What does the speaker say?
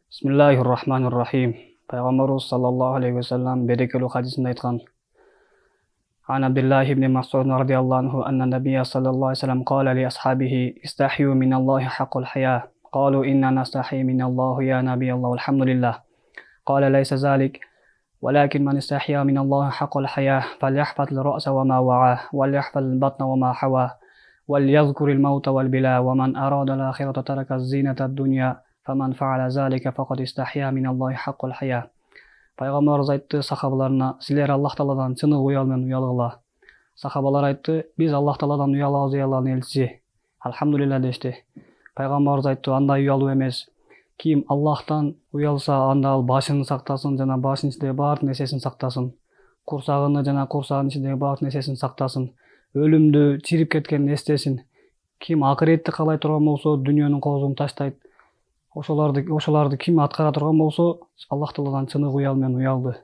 Bismillahirrahmanirrahim. Пайғамбарыбыз саллаллаху алейхи вассалам берекелүү хадисинде айткан: Ан Абдуллах ибн Мас'уд радияллаху анху анна набия саллаллаху алейхи вассалам قال لأصحابه استحيوا من الله حق الحياة قالوا إننا نستحي من الله يا نبي الله والحمد لله قال ليس ذلك ولكن من استحيا من الله حق الحياة فليحفظ الرأس وما وعاه وليحفظ البطن وما حواه وليذكر الموت والبلاء ومن أراد الآخرة ترك الزينة الدنيا فمن فعل ذلك فقد استحيا من الله حق الحياة. Пайғамбарыбыз айтты сахабаларына: силер Аллах Тағаладан чыныгы уял менен уялгыла. Сахабалар айтты: биз Аллах Тағаладан уялабыз элчи. Алхамдулилла дешти. Пайғамбарыбыз айтты: андай уялуу эмес. Ким Аллахтан уялса, анда ал башын сактасын жана башынын ичиндеги баардык нерсесин сактасын. Курсагыны жана курсагынын ичиндеги баардык нерсесин сактасын. Өлүмдү, чирип кеткенин эстесин. Ким акыретти каалай турган болсо, дүйнөнүн коозун таштайт. Ошоларды ким аткара турган болсо, Аллах Тағаладан чыныгы уял менен уялды.